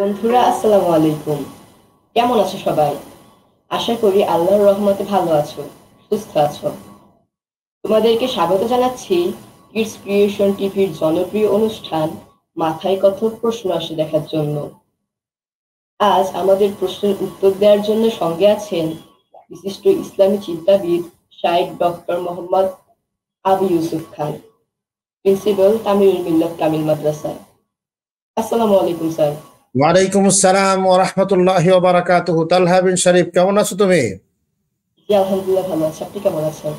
বন্ধুরা আসসালামু আলাইকুম। কেমন আছো সবাই? আশা করি আল্লাহর রহমতে ভালো আছো, সুস্থ আছো। তোমাদেরকে স্বাগত জানাচ্ছি কিডস ক্রিয়েশন টিভির জনপ্রিয় অনুষ্ঠান মাথায় কত প্রশ্ন আসে দেখার জন্য। আজ আমাদের প্রশ্নের উত্তর দেওয়ার জন্য সঙ্গে আছেন বিশিষ্ট ইসলামী চিন্তাবিদ শাইখ ডক্টর মোহাম্মদ আবু ইউসুফ খান, প্রিন্সিপাল তামিরুল মিল্লাত কামিল মাদ্রাসা। আসসালামু আলাইকুম স্যার। ওয়ালাইকুম আসসালাম ওয়া রাহমাতুল্লাহি ওয়া বারাকাতুহু। তালহা বিন শরীফ, কেমন আছো তুমি? জি আলহামদুলিল্লাহ ভালো আছি, আপনি কেমন আছেন?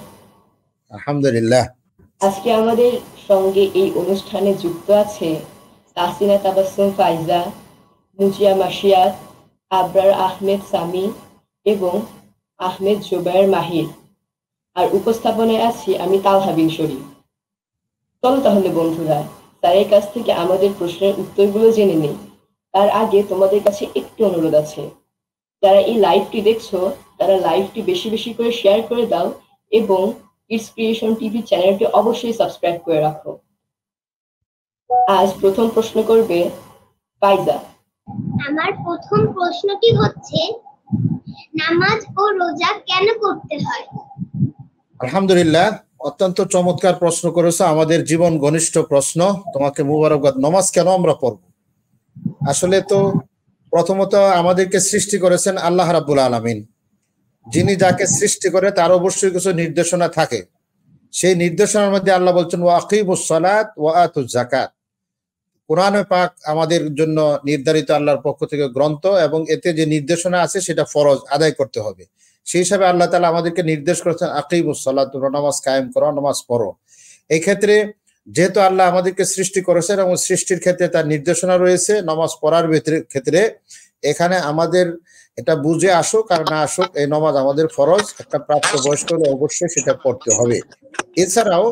আলহামদুলিল্লাহ। আজকে আমাদের সঙ্গে এই অনুষ্ঠানে যুক্ত আছে তাসিনা তাবাসসুম ফাইজা, মুজিয়া মাসিয়াত, আবরার আহমেদ সামি এবং আহমেদ জুবায়ের মাহির। আর উপস্থাপনায় আছি আমি তালহা বিন শরীফ। চলো তাহলে বন্ধুরা স্যারের কাছ থেকে আমাদের প্রশ্নের উত্তরগুলো জেনে নিই। তার আগে তোমাদের কাছে একটু অনুরোধ আছে, যারা এই লাইভটি দেখছো তারা লাইভটি বেশি বেশি করে শেয়ার করে দাও এবং কিডস ক্রিয়েশন টিভি চ্যানেলটি অবশ্যই সাবস্ক্রাইব করে রাখো। আজ প্রথম প্রশ্ন করবে ফাইজা। আমার প্রথম প্রশ্নটি হচ্ছে, নামাজ ও রোজা কেন করতে হয়? আলহামদুলিল্লাহ, অত্যন্ত চমৎকার প্রশ্ন করেছো, আমাদের জীবন ঘনিষ্ঠ প্রশ্ন। তোমাকে মুবারকবাদ। নামাজ কেন আমরা পড়ব? আসলে তো প্রথমত আমাদেরকে সৃষ্টি করেছেন আল্লাহ রাব্বুল আলামিন। যিনি যাকে সৃষ্টি করে তার অবশ্যই কিছু নির্দেশনা থাকে। সেই নির্দেশনার মধ্যে আল্লাহ বলছেন ওয়া আকিমুস সালাত ওয়া আতুজ যাকাত। কোরআনে পাক আমাদের জন্য নির্ধারিত আল্লাহর পক্ষ থেকে গ্রন্থ, এবং এতে যে নির্দেশনা আছে সেটা ফরজ আদায় করতে হবে। সেই হিসাবে আল্লাহ তাআলা আমাদেরকে নির্দেশ করেছেন আকিমুস সালাত, নামাজ কায়েম করো, নামাজ পড়ো। এই ক্ষেত্রে যেহেতু আল্লাহ আমাদেরকে সৃষ্টি করেছেন এবং সৃষ্টির ক্ষেত্রে তার নির্দেশনা রয়েছে নামাজ পড়ার ক্ষেত্রে, এখানে আমাদের এটা বুঝে আসুক আর না আসুক, এই নামাজ আমাদের ফরজ। একটা প্রাপ্তবয়স্ক হলে অবশ্যই সেটা পড়তে হবে। এছাড়াও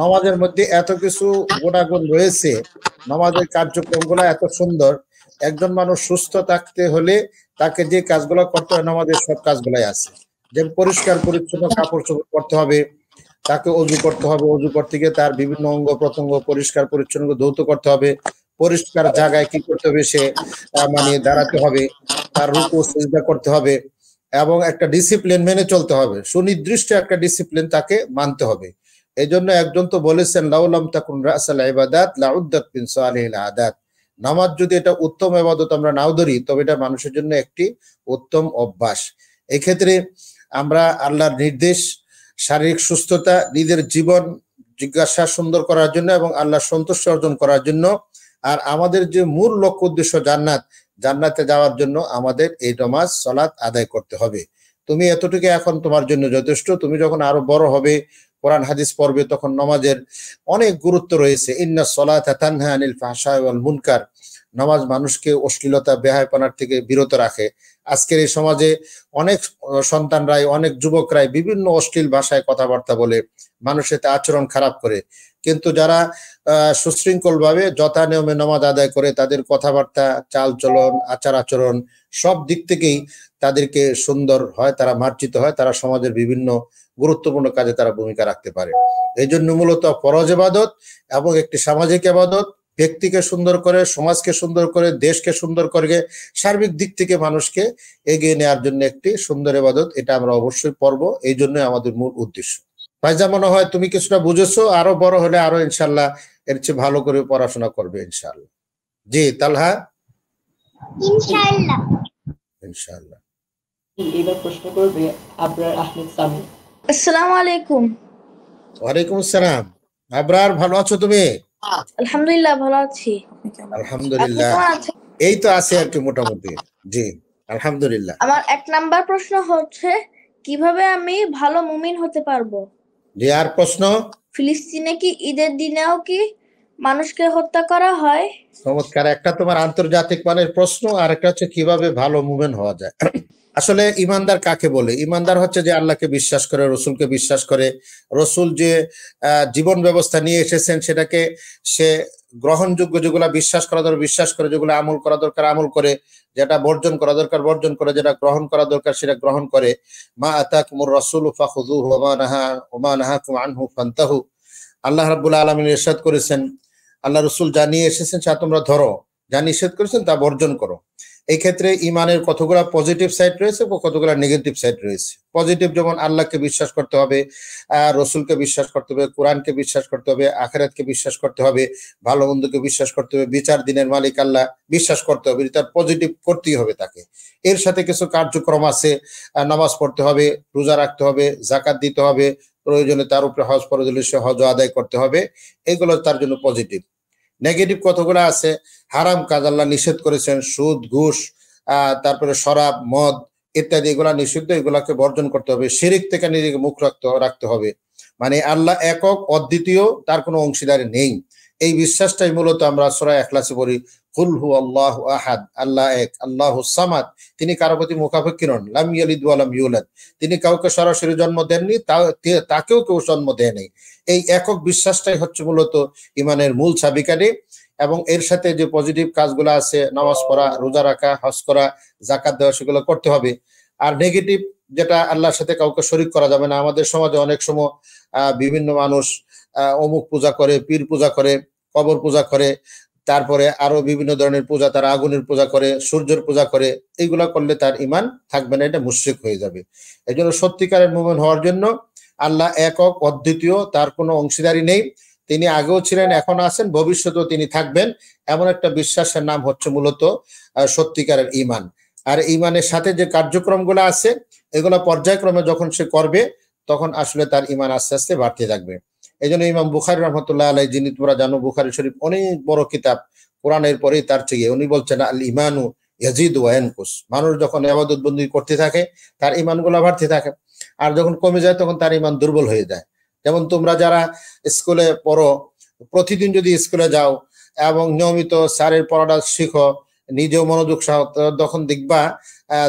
নামাজের মধ্যে এত কিছু গুণাগুণ রয়েছে, নামাজের কার্যক্রমগুলো এত সুন্দর। একজন মানুষ সুস্থ থাকতে হলে তাকে যে কাজগুলো করতে হয় নামাজের সব কাজগুলাই আছে। যেমন পরিষ্কার পরিচ্ছন্ন কাপড় চোপড় পরতে হবে, তাকে অজু করতে হবে, অজু করতে গিয়ে তার বিভিন্ন অঙ্গ প্রত্যঙ্গ পরিষ্কার পরিচ্ছন্ন ধৌত করতে হবে, পরিষ্কার জায়গায় কি করতে হবে সে মানে দাঁড়াতে হবে, তার রুকু সিজদা করতে হবে, এবং একটা ডিসিপ্লিন মেনে চলতে হবে, সুনির্দিষ্ট একটা ডিসিপ্লিন তাকে মানতে হবে। এই জন্য একজন তো বলেছেন লাউলাম তাকুন রাসাল ইবাদাত লাউদ্দাত মিন সালিহিল আদাত। নামাজ যদি এটা উত্তম ইবাদত আমরা নাও ধরি, তবে এটা মানুষের জন্য একটি উত্তম অভ্যাস। এই ক্ষেত্রে আমরা আল্লাহর নির্দেশ, শারীরিক সুস্থতা, নিজের জীবন জিজ্ঞাসা সুন্দর করার জন্য এবং আল্লাহর সন্তুষ্টি অর্জন করার জন্য, আর আমাদের যে মূল লক্ষ্য উদ্দেশ্য জান্নাতে যাওয়ার জন্য আমাদের এই নামাজ সালাত আদায় করতে হবে। তুমি এতটুকু এখন তোমার জন্য যথেষ্ট। তুমি যখন আরো বড় হবে, কোরআন হাদিস পড়বে, তখন নামাজের অনেক গুরুত্ব রয়েছে। ইন্না সলাতা তানহা আনিল ফাহশাই ওয়াল মুনকার। নামাজ মানুষকে অশ্লীলতা বেহায়াপনার থেকে বিরত রাখে। আজকের এই সমাজে অনেক সন্তানরাই, অনেক যুবকরাই বিভিন্ন অশ্লীল ভাষায় কথাবার্তা বলে, মানুষের আচরণ খারাপ করে। কিন্তু যারা সুশৃঙ্খল ভাবে যথা নিয়মে নামাজ আদায় করে, তাদের কথাবার্তা, চাল চলন, আচার আচরণ সব দিক থেকেই তাদেরকে সুন্দর হয়, তারা মার্জিত হয়, তারা সমাজের বিভিন্ন গুরুত্বপূর্ণ কাজে তারা ভূমিকা রাখতে পারে। এই জন্য মূলত ফরজ ইবাদত এবং একটি সামাজিক ইবাদত ব্যক্তিকে সুন্দর করে, সমাজকে সুন্দর করে, দেশকে সুন্দর করে, সার্বিক দিক থেকে মানুষকে এগিয়ে নেওয়ার জন্য একটি সুন্দর ইবাদত। এটা আমরা অবশ্যই পড়ব, এই জন্য আমাদের মূল উদ্দেশ্য। ফাইজা, মনে হয় তুমি কিছুটা বুঝেছো, আরো বড় হলে আরো ইনশাল্লাহ এর চেয়ে ভালো করে পড়াশোনা করবে ইনশাল্লাহ। জি তালহা? ইনশাআল্লাহ। ইনশাল্লাহ। এবার প্রশ্ন করবে আবরার আহমেদ সামি। আসসালামু আলাইকুম। ওয়ালাইকুম আসসালাম। আবরার, ভালো আছো তুমি? আলহামদুলিল্লাহ ভালো আছি। আলহামদুলিল্লাহ, এই তো আছে আর কি মোটামুটি। জি আলহামদুলিল্লাহ। আমার 1 নাম্বার প্রশ্ন হচ্ছে, কিভাবে আমি ভালো মুমিন হতে পারবো? জি, আর প্রশ্ন? ফিলিস্তিনে কি ঈদের দিনেও কি মানুষকে হত্যা করা হয়? চমৎকার, একটা তোমার আন্তর্জাতিক মানের প্রশ্ন, আর একটা হচ্ছে কিভাবে ভালো মুমিন হওয়া যায়। আসলে ইমানদার কাকে বলে? ইমানদার হচ্ছে যে আল্লাহকে বিশ্বাস করে, রসুলকে বিশ্বাস করে, রসুল যে জীবন ব্যবস্থা নিয়ে এসেছেন সেটাকে সে গ্রহণযোগ্য, যেগুলা বিশ্বাস করা দরকার বিশ্বাস করে, যেগুলো আমল করা দরকার আমল করে, যেটা বর্জন করা দরকার বর্জন করে, যেটা গ্রহণ করা দরকার সেটা গ্রহণ করে। মা আতাকুমুর রাসূলু ফাখুযুহু ওয়া মা নাহাকুম আনহু ফান্তাহু। আল্লাহ রাব্বুল আলামিন ইরশাদ করেছেন, আল্লাহ রসুল যা নিয়ে এসেছেন তা তোমরা ধরো, যা নিষেধ করেছেন তা বর্জন করো। এই ক্ষেত্রে ইমানের কতগুলা পজিটিভ সাইড রয়েছে ও কতগুলা নেগেটিভ সাইড রয়েছে। পজিটিভ যেমন আল্লাহকে বিশ্বাস করতে হবে, রসুলকে বিশ্বাস করতে হবে, কোরআনকে বিশ্বাস করতে হবে, আখিরাতকে বিশ্বাস করতে হবে, ভালো মন্দকে বিশ্বাস করতে হবে, বিচার দিনের মালিক আল্লাহ বিশ্বাস করতে হবে, তার পজিটিভ করতেই হবে তাকে। এর সাথে কিছু কার্যক্রম আছে, নামাজ পড়তে হবে, রোজা রাখতে হবে, জাকাত দিতে হবে, প্রয়োজনে তার উপরে হজ ফরজ হলে সে হজ আদায় করতে হবে, এগুলো তার জন্য পজিটিভ। নেগেটিভ কতগুলো আছে, হারাম কাজ আল্লাহ নিষেধ করেছেন, সুদ ঘুষ তারপরে শরাব মদ ইত্যাদি এগুলা নিষিদ্ধ, এগুলাকে বর্জন করতে হবে। শিরিক থেকে নিজেকে মুখ রাখতে হবে, মানে আল্লাহ একক অদ্বিতীয়, তার কোনো অংশীদারি নেই, এই বিশ্বাসটাই মূলত আমরা সূরা ইখলাসে পড়ি, কুল হু আল্লাহু আহাদ, আল্লাহ এক, আল্লাহুস সামাদ, তিনি কারো প্রতি মুখাপেক্ষী নন, লাম ইয়ালিদ ওয়া লাম ইউলাদ, তিনি কাউকে সরাসরি জন্ম দেননি, তাকেও কেউ জন্ম দেয়নি। এই একক বিশ্বাসটাই হচ্ছে মূলত ইমানের মূল চাবিকাঠি। এবং এর সাথে যে পজিটিভ কাজগুলো আছে, নামাজ পড়া, রোজা রাখা, হজ করা, জাকাত দেওয়া, সেগুলো করতে হবে। আর নেগেটিভ যেটা, আল্লাহর সাথে কাউকে শরীক করা যাবে না। আমাদের সমাজে অনেক সময় বিভিন্ন মানুষ অমুক পূজা করে, পীর পূজা করে, কবর পূজা করে, তারপরে আরো বিভিন্ন ধরনের পূজা, তারা আগুনের পূজা করে, সূর্যের পূজা করে, এইগুলা করলে তার ইমান থাকবে না, এটা মুশরিক হয়ে যাবে। এই জন্য সত্যিকারের মুমিন হওয়ার জন্য আল্লাহ একক অদ্বিতীয়, তার কোনো অংশীদারি নেই, তিনি আগেও ছিলেন, এখন আছেন, ভবিষ্যতেও তিনি থাকবেন, এমন একটা বিশ্বাসের নাম হচ্ছে মূলত সত্যিকারের ইমান। আর ইমানের সাথে যে কার্যক্রমগুলো আছে, এগুলো পর্যায়ক্রমে যখন সে করবে, তখন আসলে তার ইমান আস্তে আস্তে বাড়তে থাকবে। এই জন্য ইমাম বুখারী রহমতুল্লাহ আলাইহি, যিনি তোমরা জানো, বুখারী শরীফ অনেক বড় কিতাব, কোরআনের পরেই তার চেয়ে, উনি বলছেন আল ইমানু ইয়াজিদু ওয়া ইয়ানকুস, মানুষ যখন ইবাদত বন্দি করতে থাকে তার ইমানগুলো বাড়তে থাকে, আর যখন কমে যায় তখন তার ইমান দুর্বল হয়ে যায়। যেমন তোমরা যারা স্কুলে পড়ো, প্রতিদিন যদি স্কুলে যাও এবং নিয়মিত স্যারের পড়াটা শিখো, নিজেও মনোযোগ সহ, তখন দেখবা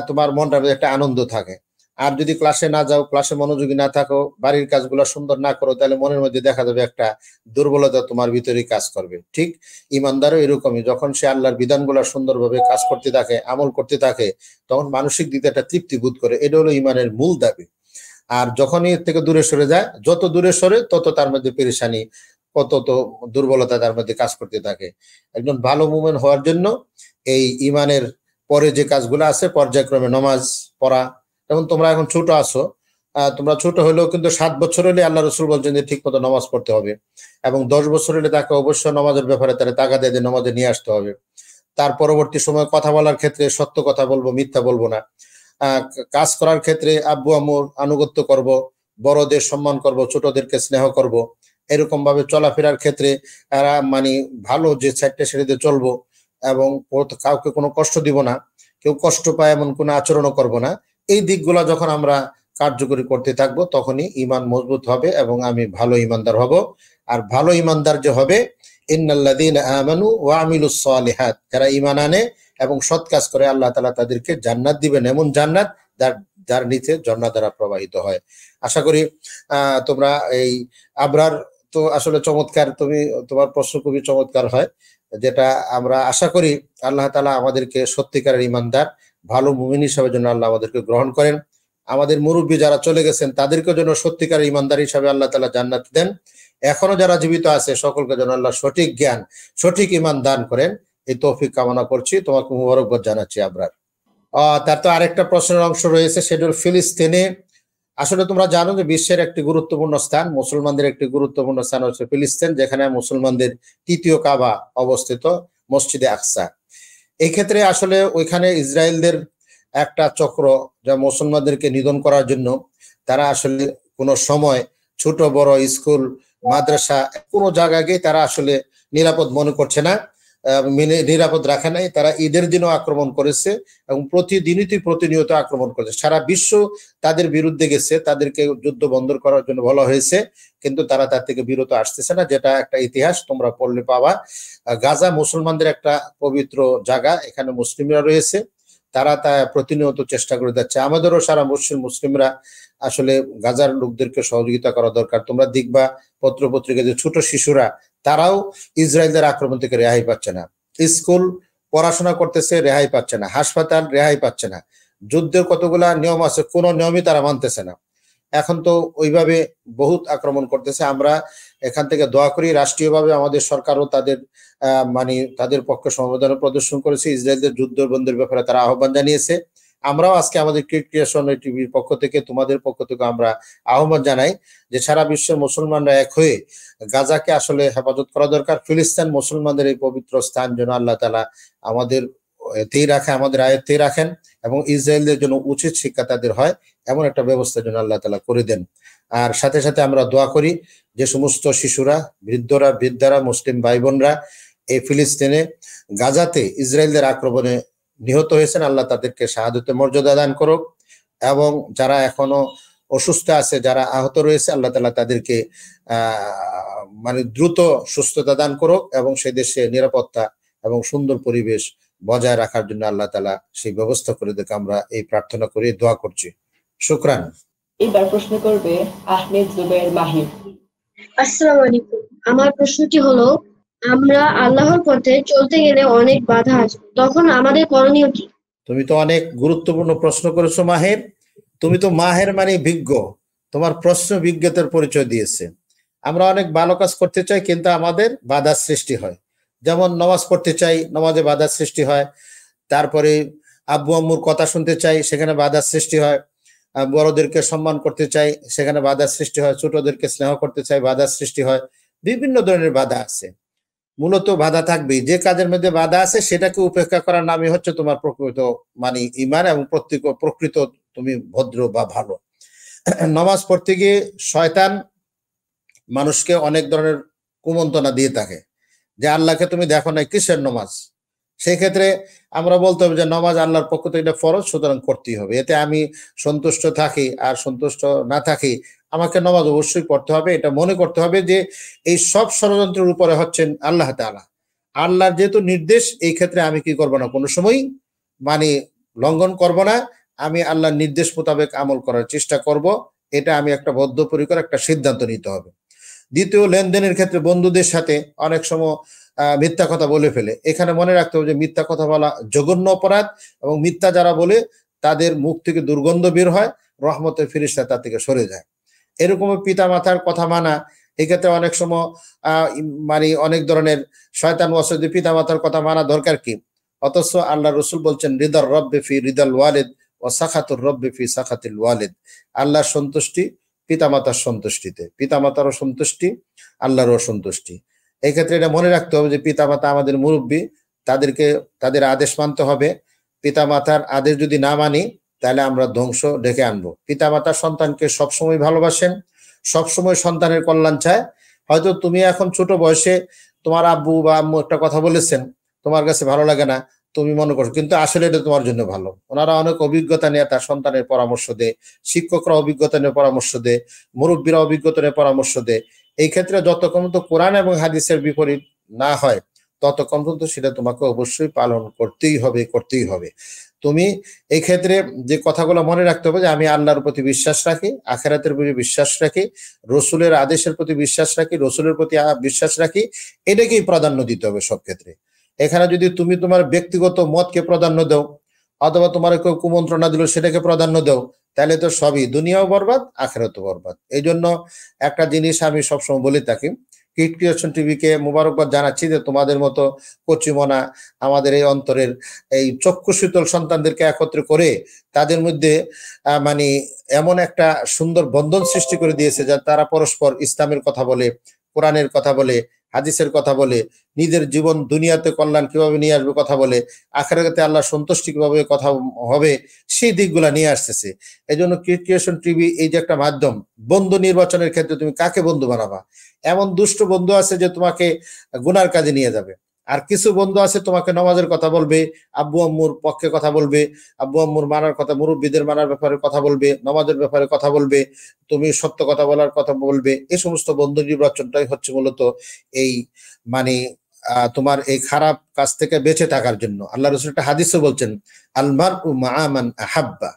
তোমার মনটার মধ্যে একটা আনন্দ থাকে। আর যদি ক্লাসে না যাও, ক্লাসে মনোযোগী না থাকো, বাড়ির কাজগুলো সুন্দর না করো, তাহলে মনের মধ্যে দেখা যাবে একটা দুর্বলতা তোমার ভিতরে কাজ করবে। ঠিক ইমানদারও এরকমই, যখন সে আল্লাহর বিধানগুলো সুন্দরভাবে কাজ করতে থাকে, আমল করতে থাকে, তখন মানসিক দিকে একটা তৃপ্তি বোধ করে। এটা হলো ইমানের মূল দাবি। আর যখনই এর থেকে দূরে সরে যায়, যত দূরে সরে তত তার মধ্যে পেরেশানি, কত তো দুর্বলতা তার মধ্যে কাজ করতে থাকে। একজন ভালো মুমিন হওয়ার জন্য এই ইমানের পরে যে কাজগুলো আছে, পর্যায়ক্রমে নামাজ পড়া। যেমন তোমরা এখন ছোট আছো, তোমরা ছোট হলেও কিন্তু 7 বছর হলে আল্লাহ রসুল বলছেন যে ঠিক মতো নামাজ পড়তে হবে, এবং 10 বছর হলে তাকে অবশ্যই নামাজের ব্যাপারে তারা তাগাদা দিয়ে নামাজে নিয়ে আসতে হবে। তার পরবর্তী সময় কথা বলার ক্ষেত্রে সত্য কথা বলবো, মিথ্যা বলবো না। কাজ করার ক্ষেত্রে আব্বু আম্মুর আনুগত্য করব, বড়দের সম্মান করব, ছোটদেরকে স্নেহ করব। এরকম ভাবে চলাফেরার ক্ষেত্রে মানে ভালো যে সাইডটা সেটাতে চলবো, এবং কাউকে কোনো কষ্ট দিব না, কেউ কষ্ট পায় এমন কোনো আচরণও করব না। এই দিকগুলো যখন আমরা কার্যকরী করতে থাকবো, তখনই ইমান মজবুত হবে এবং আমি ভালো ইমানদার হব। আর ভালো ইমানদার যে হবে, ইন্নাল্লাযীনা আমানু ওয়া আমিলুস সালিহাত, যারা ঈমান আনে এবং সৎ কাজ করে, আল্লাহ তাআলা তাদেরকে জান্নাত দিবেন, এমন জান্নাত যার নিচে ঝর্ণা দ্বারা প্রবাহিত হয়। আশা করি তোমরা এই আবরার তো আসলে চমৎকার, তোমার প্রশ্ন খুবই চমৎকার হয়, যেটা আমরা আশা করি আল্লাহ তাআলা আমাদেরকে সত্যিকারের ইমানদার, ভালো মুমিন হিসাবে যেন আল্লাহ আমাদেরকে গ্রহণ করেন। আমাদের মুরব্বী যারা চলে গেছেন, তাদেরকে যেন সত্যিকারের ইমানদার হিসাবে আল্লাহ তাআলা জান্নাত দেন। এখনো যারা জীবিত আছে, সকলকে যেন আল্লাহ সঠিক জ্ঞান, সঠিক ইমান দান করেন, এই তৌফিক কামনা করছি। তোমাকে মুবারকবাদ জানাচ্ছি আবরার। তার তো আরেকটা প্রশ্নের অংশ রয়েছে, সেটা হল ফিলিস্তিনে। আসলে তোমরা জানো যে বিশ্বের একটি গুরুত্বপূর্ণ স্থান, মুসলমানদের একটি গুরুত্বপূর্ণ স্থান হচ্ছে ফিলিস্তিন, যেখানে মুসলমানদের তৃতীয় কাবা অবস্থিত, মসজিদে আকসা। এই ক্ষেত্রে আসলে ওইখানে ইসরায়েলদের একটা চক্র, যা মুসলমানদেরকে নিধন করার জন্য, তারা আসলে কোনো সময় ছোট বড় স্কুল, মাদ্রাসা, কোনো জায়গাকে তারা আসলে নিরাপদ মনে করছে না, নিরাপদ রাখে নাই। তারা ঈদের দিনও আক্রমণ করেছে এবং প্রতিনিয়ত আক্রমণ করেছে। সারা বিশ্ব তাদের বিরুদ্ধে গেছে, তাদেরকে যুদ্ধ বন্ধ করার জন্য বলা হয়েছে, কিন্তু তারা তার থেকে বিরত আসতেছে না, যেটা একটা ইতিহাস তোমরা পড়লে পাবা। গাজা মুসলমানদের একটা পবিত্র জায়গা, এখানে মুসলিমরা রয়েছে, তারা তা প্রতিনিয়ত চেষ্টা করে যাচ্ছে। আমাদেরও সারা মুসলিমরা আসলে গাজার লোকদেরকে সহযোগিতা করা দরকার। তোমরা দেখবা পত্রপত্রিকা যে ছোট শিশুরা, তারাও ইসরায়েলদের আক্রমণ থেকে রেহাই পাচ্ছে না। স্কুল পড়াশোনা করতেছে, রেহাই পাচ্ছে না। হাসপাতাল রেহাই পাচ্ছে না। যুদ্ধের কতগুলা নিয়ম আছে, কোনো নিয়মই তারা মানতেছে না। এখন তো ওইভাবে বহুত আক্রমণ করতেছে। আমরা এখান থেকে দোয়া করি, রাষ্ট্রীয়ভাবে আমাদের সরকারও তাদের মানে তাদের পক্ষে সমবেদনা প্রদর্শন করেছে। ইসরায়েলদের যুদ্ধ বন্ধের ব্যাপারে তারা আহ্বান জানিয়েছে। আমরাও আজকে আমাদের ক্রিয়েশন টিভির পক্ষ থেকে, তোমাদের পক্ষ থেকে আমরা আহ্বান জানাই যে সারা বিশ্বের মুসলমানরা এক হয়ে গাজাকে আসলে হেফাজত করা দরকার। ফিলিস্তিন মুসলমানদের এই পবিত্র স্থান যেন আল্লাহ তাআলা আমাদের আমাদের আয়ত্তেই রাখেন, এবং ইসরায়েলদের জন্য উচিত শিক্ষা তাদের হয় এমন একটা ব্যবস্থা যেন আল্লাহ তাআলা করে দেন। আর সাথে সাথে আমরা দোয়া করি যে সমস্ত শিশুরা, বৃদ্ধারা, মুসলিম ভাই বোনরা এই ফিলিস্তিনে গাজাতে ইসরায়েলদের আক্রমণে নিহত হয়েছেন, আল্লাহ তাদেরকে শাহাদাতের মর্যাদা দান করুক। এবং যারা এখনো অসুস্থ আছে, যারা আহত রয়েছে, আল্লাহ তাআলা তাদেরকে মানে দ্রুত সুস্থতা দান করুক, এবং সেই দেশে নিরাপত্তা এবং সুন্দর পরিবেশ বজায় রাখার জন্য আল্লাহ তাআলা সেই ব্যবস্থা করে দেখ, আমরা এই প্রার্থনা করি, দোয়া করছি। শুকরান। এবার প্রশ্ন করবে আহমেদ জুবাইর মাহির। আসসালামু আলাইকুম। আমার প্রশ্নটি হলো, আমরা আল্লাহর পথে চলতে গেলে অনেক বাধা আসবে, তখন আমাদের করণীয় কি? তুমি তো অনেক গুরুত্বপূর্ণ প্রশ্ন করেছো মাহের। তুমি তো মাহের মানে বিজ্ঞ, তোমার প্রশ্ন বিজ্ঞতার পরিচয় দিয়েছে। আমরা অনেক ভালো কাজ করতে চাই, কিন্তু আমাদের বাধার সৃষ্টি হয়। যেমন নামাজ পড়তে চাই, নামাজে বাধার সৃষ্টি হয়। তারপরে আব্বু আম্মুর কথা শুনতে চাই, সেখানে বাধার সৃষ্টি হয়। বড়দেরকে সম্মান করতে চাই, সেখানে বাধার সৃষ্টি হয়। ছোটদেরকে স্নেহ করতে চাই, বাধার সৃষ্টি হয়। বিভিন্ন ধরনের বাধা আছে, মূলত বাধা থাকবেই। যে কাজের মধ্যে বাধা আছে সেটাকে উপেক্ষা করার নামই হচ্ছে তোমার প্রকৃত মানে ঈমান, এবং প্রকৃত তুমি ভদ্র বা ভালো। নামাজ পড়তে গিয়ে শয়তান মানুষকে অনেক ধরনের কুমন্ত্রণা দিয়ে থাকে যে আল্লাহকে তুমি দেখো না, কিসের নামাজ? সেই ক্ষেত্রে আমরা বলতে হবে যে নামাজ আল্লাহর পক্ষ থেকে এটা ফরজ, সুতরাং করতেই হবে। এতে আমি সন্তুষ্ট থাকি আর সন্তুষ্ট না থাকি, আমাকে নামাজ অবশ্যই পড়তে হবে। এটা মনে করতে হবে যে এই সব ষড়যন্ত্রের উপরে হচ্ছেন আল্লাহ তাআলা। আল্লাহর যেহেতু নির্দেশ, এই ক্ষেত্রে আমি কি করব না, কোনো সময় মানে লঙ্ঘন করব না। আমি আল্লাহর নির্দেশ মোতাবেক আমল করার চেষ্টা করব। এটা আমি একটা বদ্ধপরিকর একটা সিদ্ধান্ত নিতে হবে। দ্বিতীয়, লেনদেনের ক্ষেত্রে বন্ধুদের সাথে অনেক সময় মিথ্যা কথা বলে ফেলে। এখানে মনে রাখতে হবে যে মিথ্যা কথা বলা জঘন্য অপরাধ, এবং মিথ্যা যারা বলে তাদের মুখ থেকে দুর্গন্ধ বের হয়, রহমতের ফেরেশতা তার থেকে সরে যায়। এরকম পিতা মাতার কথা মানা, এক্ষেত্রে অনেক সময় মানে অনেক ধরনের শয়তান ওয়াসওয়াসা, পিতা মাতার কথা মানা দরকার কি? অথচ আল্লাহ রসুল বলছেন রিদার রব্বে ফি রিদাল ওয়ালিদ ও সাখাতুর রব্বে ফি সাখাতিল ওয়ালিদ। আল্লাহর সন্তুষ্টি পিতামাতার সন্তুষ্টিতে, পিতামাতারও সন্তুষ্টি আল্লাহরও সন্তুষ্টি। এই ক্ষেত্রে এটা মনে রাখতে হবে যে পিতামাতা আমাদের মুরব্বী, তাদেরকে তাদের আদেশ মানতে হবে। পিতামাতার আদেশ যদি না মানি তাহলে আমরা ধ্বংস ডেকে আনবো। পিতামাতা সন্তানকে সবসময় ভালোবাসেন, সবসময় সন্তানের কল্যাণ চায়। হয়তো তুমি এখন ছোট বয়সে তোমার আব্বু বা আম্মু একটা কথা বলেছেন, তোমার কাছে ভালো লাগে না, তুমি মনে করছো, কিন্তু আসলে এটা তোমার জন্য ভালো। ওনারা অনেক অভিজ্ঞতা নিয়ে তার সন্তানের পরামর্শ দেয়, শিক্ষকরা অভিজ্ঞতা নিয়ে পরামর্শ দেয়, মুরব্বীরা অভিজ্ঞতা নিয়ে পরামর্শ দেয়। এই ক্ষেত্রে যতক্ষণ তো কোরআন এবং হাদিসের বিপরীত না হয় ততক্ষণ পর্যন্ত সেটা তোমাকে অবশ্যই পালন করতেই হবে। তুমি এই ক্ষেত্রে যে কথাগুলো মনে রাখতে হবে যে আমি আল্লাহর প্রতি বিশ্বাস রাখি, আখিরাতের প্রতি বিশ্বাস রাখি, রসুলের আদেশের প্রতি বিশ্বাস রাখি, রসুলের প্রতি বিশ্বাস রাখি, এটাকেই প্রাধান্য দিতে হবে সব ক্ষেত্রে। এখানে যদি তুমি তোমার ব্যক্তিগত মতকে প্রাধান্য দাও, অথবা তোমার কেউ কুমন্ত্রণা দিল সেটাকে প্রাধান্য দাও, তাহলে তো সবই দুনিয়াও বরবাদ, আখিরাতও বরবাদ। এই জন্য একটা জিনিস আমি সবসময় বলে থাকি, কিড ক্রিয়েশন টিভিকে মোবারকবাদ জানাচ্ছি যে তোমাদের মতো কচিমনা আমাদের এই অন্তরের এই চক্ষু শীতল সন্তানদেরকে একত্রে করে তাদের মধ্যে মানে এমন একটা সুন্দর বন্ধন সৃষ্টি করে দিয়েছে যা তারা পরস্পর ইসলামের কথা বলে, কোরআনের কথা বলে, হাদিসের কথা বলে, নিজের জীবন দুনিয়াতে কল্যাণ কিভাবে নিয়ে আসবে কথা বলে, আখিরাতে আল্লাহ সন্তুষ্টি কিভাবে কথা হবে সেই দিকগুলা নিয়ে আসতেছে। এই জন্য কিড ক্রিয়েশন টিভি এই যে একটা মাধ্যম, বন্ধু নির্বাচনের ক্ষেত্রে তুমি কাকে বন্ধু বানাবা। এমন দুষ্ট বন্ধু আছে যে তোমাকে গুনার কাজে নিয়ে যাবে, আর কিছু বন্ধু আছে তোমাকে নামাজের কথা বলবে, আব্বু আম্মুর পক্ষে কথা বলবে, আব্বু আম্মুর মানার কথা, মুরব্বীদের মানার ব্যাপারে কথা বলবে, নামাজের ব্যাপারে কথা বলবে, তুমি সত্য কথা বলার কথা বলবে। এই সমস্ত বন্ধু নির্বাচনটাই হচ্ছে মূলত এই মানে তোমার এই খারাপ কাজ থেকে বেঁচে থাকার জন্য। আল্লাহ রাসূল একটা হাদিসে বলছেন আল মারউ মাআ মান আহাব্বা,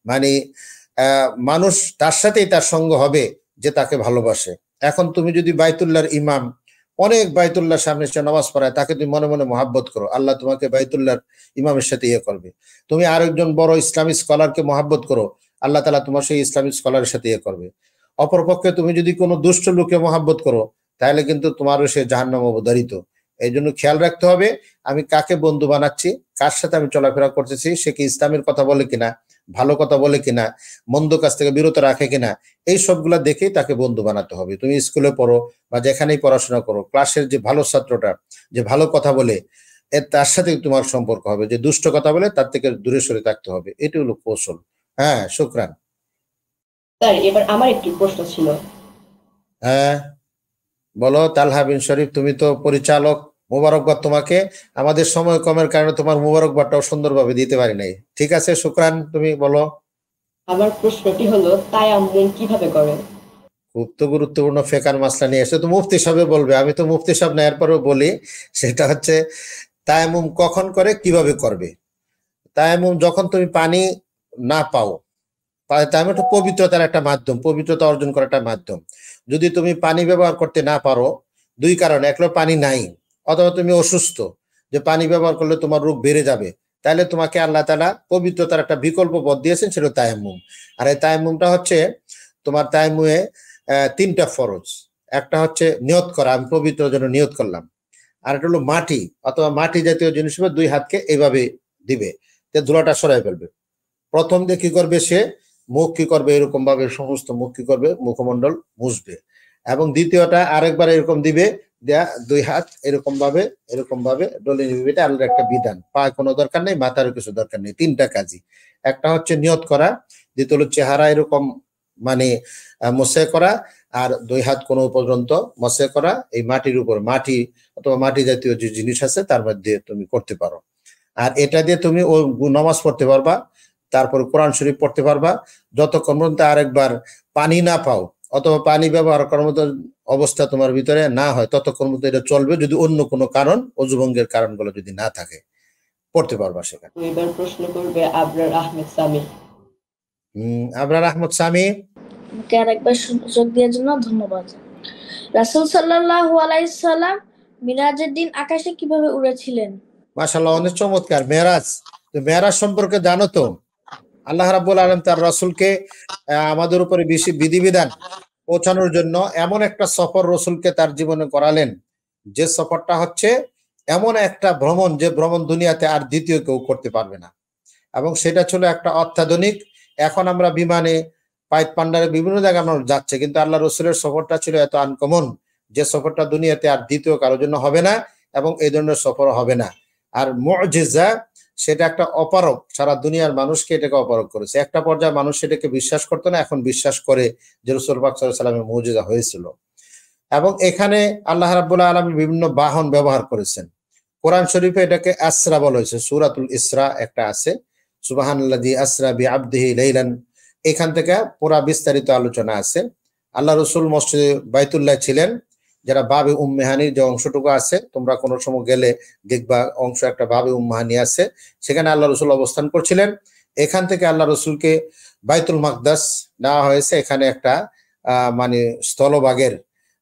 মানে মানুষ তার সাথেই তার সঙ্গ হবে যে তাকে ভালোবাসে। এখন তুমি যদি বাইতুল্লাহর ইমাম অনেক বাইতুল্লাহর সামনে সে নামাজ পড়ায়, তাকে তুমি মনে মনে মহাব্বত করো, আল্লাহ তোমাকে বাইতুল্লাহর ইমামের সাথে ইয়ে করবে। তুমি আরেকজন বড় ইসলামিক স্কলারকে মহাব্বত করো, আল্লাহ তাআলা তোমার সেই ইসলামিক স্কলারের সাথে ইয়ে করবে। অপরপক্ষে তুমি যদি কোনো দুষ্ট লোককে মহাব্বত করো তাহলে কিন্তু তোমারও সে জাহান্নাম অবধারিত। এই জন্য খেয়াল রাখতে হবে আমি কাকে বন্ধু বানাচ্ছি, কার সাথে আমি চলাফেরা করতেছি, সে কি ইসলামের কথা বলে কিনা, ভালো কথা বলে কিনা, মন্দ কাজ থেকে বিরত রাখে কিনা, এই সবগুলা দেখেই তাকে বন্ধু বানাতে হবে। তুমি স্কুলে পড়ো বা যেখানেই পড়াশোনা করো, ক্লাসের যে ভালো ছাত্রটা যে ভালো কথা বলে তার সাথে তোমার সম্পর্ক হবে, যে দুষ্ট কথা বলে তার থেকে দূরে সরে থাকতে হবে। এটি হলো কৌশল। হ্যাঁ, শুকরান। স্যার এবার আমার একটি প্রশ্ন ছিল। হ্যাঁ বলো তালহা বিন শরীফ, তুমি তো পরিচালক, মোবারকবাদ তোমাকে। আমাদের সময় কমের কারণে তোমার মোবারকবাদটাও সুন্দরভাবে দিতে পারি নাই। ঠিক আছে, শুকরান, তুমি বলো। আমার প্রশ্নটি হলো তায়াম্মুম কিভাবে করেন? খুব তো গুরুত্বপূর্ণ ফেকার মাসলা নিয়ে এসে তো মুফতি সাহেব বলবে, আমি তো মুফতি সাহেব না, এরপরেও বলি। সেটা হচ্ছে তায়াম্মুম কখন করে, কিভাবে করবে। তায়াম্মুম যখন তুমি পানি না পাও, তায়াম্মুম একটা পবিত্রতার একটা মাধ্যম, পবিত্রতা অর্জন করার একটা মাধ্যম। যদি তুমি পানি ব্যবহার করতে না পারো দুই কারণে, এক হলো পানি নাই, অথবা তুমি অসুস্থ যে পানি ব্যবহার করলে তোমার রোগ বেড়ে যাবে, তাহলে তোমাকে আল্লাহ তাআলা পবিত্রতার একটা বিকল্প পথ দিয়েছেন, সেটা তায়াম্মুম। আর এই তায়াম্মুমটা হচ্ছে তোমার তায়াম্মুমে তিনটা ফরজ। একটা হচ্ছে নিয়ত করা, আমি পবিত্র জন্য নিয়ত করলাম। আর একটা হলো মাটি অথবা মাটি জাতীয় জিনিস হবে, দুই হাতকে এইভাবে দিবে, ধুলাটা সরাই ফেলবে। প্রথম দিয়ে কি করবে, সে মুখ কি করবে, এরকম ভাবে সমস্ত মুখ কি করবে, মুখমণ্ডল মুছবে। এবং দ্বিতীয়টা আরেকবার এরকম দিবে, দেয়া দুই হাত এরকম ভাবে ডলে নিবে। এটা আল্লাহর একটা বিধান, পা কোনো দরকার নেই, মাথারও কিছু দরকার নেই। তিনটা কাজই, একটা হচ্ছে নিয়ত করা, দ্বিতীয় হলো চেহারা এরকম মানে মসে করা, আর দুই হাত কোনো পর্যন্ত মসে করা। এই মাটির উপর, মাটি অথবা মাটি জাতীয় যে জিনিস আছে তার মধ্যে তুমি করতে পারো। আর এটা দিয়ে তুমি ও নামাজ পড়তে পারবা, তারপর কোরআন শরীফ পড়তে পারবা, যতক্ষণ পর্যন্ত আরেকবার পানি না পাও অথবা পানি ব্যবহার করার মতো অবস্থা তোমার ভিতরে না হয়, ততক্ষণ পর্যন্ত এটা চলবে। যদি অন্য কোনো কারণ, অজুভঙ্গের কারণগুলো যদি না থাকে, পড়তে পারবা সেখানে। তো এবার প্রশ্ন করবে আবরার আহমেদ সামি। আবরার আহমদ সামি। আমাকে আরেকবার সুযোগ দেওয়ার জন্য ধন্যবাদ। রাসূল সাল্লাল্লাহু আলাইহি সাল্লাম মিরাজের দিন আকাশে কিভাবে উড়েছিলেন? মাশাআল্লাহ, অনেক চমৎকার। মেরাজ, তো মেরাজ সম্পর্কে জানো তো, আল্লাহ রাব্বুল আলামিন তার রাসূলকে আমাদের উপরে বেশি বিধিবিধান পৌঁছানোর জন্য এমন একটা সফর রসুলকে তার জীবনে করালেন, যে সফরটা হচ্ছে এমন একটা ভ্রমণ, যে ভ্রমণ দুনিয়াতে আর দ্বিতীয় কেউ করতে পারবে না। এবং সেটা ছিল একটা অত্যাধুনিক, এখন আমরা বিমানে পাইট পান্ডারে বিভিন্ন জায়গায় আমরা যাচ্ছে, কিন্তু আল্লাহ রসুলের সফরটা ছিল এত আনকমন, যে সফরটা দুনিয়াতে আর দ্বিতীয় কারোর জন্য হবে না, এবং এই ধরনের সফর হবে না। আর মুজিজা, সেটা একটা অপারক, সারা দুনিয়ার মানুষকে এটাকে অপারক করেছে। একটা পর্যায়ে মানুষ সেটাকে বিশ্বাস করতো না, এখন বিশ্বাস করে যে রাসূল পাক সাল্লাল্লাহু আলাইহি ওয়াসাল্লামের মুজিজা হয়েছিল। এবং এখানে আল্লাহ রাব্বুল আলামিন বিভিন্ন বাহন ব্যবহার করেছেন। কোরআন শরীফে এটাকে আসরা বলা হয়েছে, সূরাতুল ইসরা একটা আছে, সুবহানাল্লাযী আসরা বিআবদিহি লাইলান, এখান থেকে পুরা বিস্তারিত আলোচনা আছে। আল্লাহ রসুল মসজিদে বাইতুল্লাহ ছিলেন, যারা বাবে উম্মেহানির যে অংশটুকু আছে, তোমরা কোনো সময় গেলে দেখবা অংশ একটা বাবে উম্মেহানি আছে, সেখানে আল্লাহ রসুল অবস্থান করছিলেন। এখান থেকে আল্লাহ রসুলকে বাইতুল মাকদাস নেওয়া হয়েছে, এখানে একটা মানে স্থলভাগের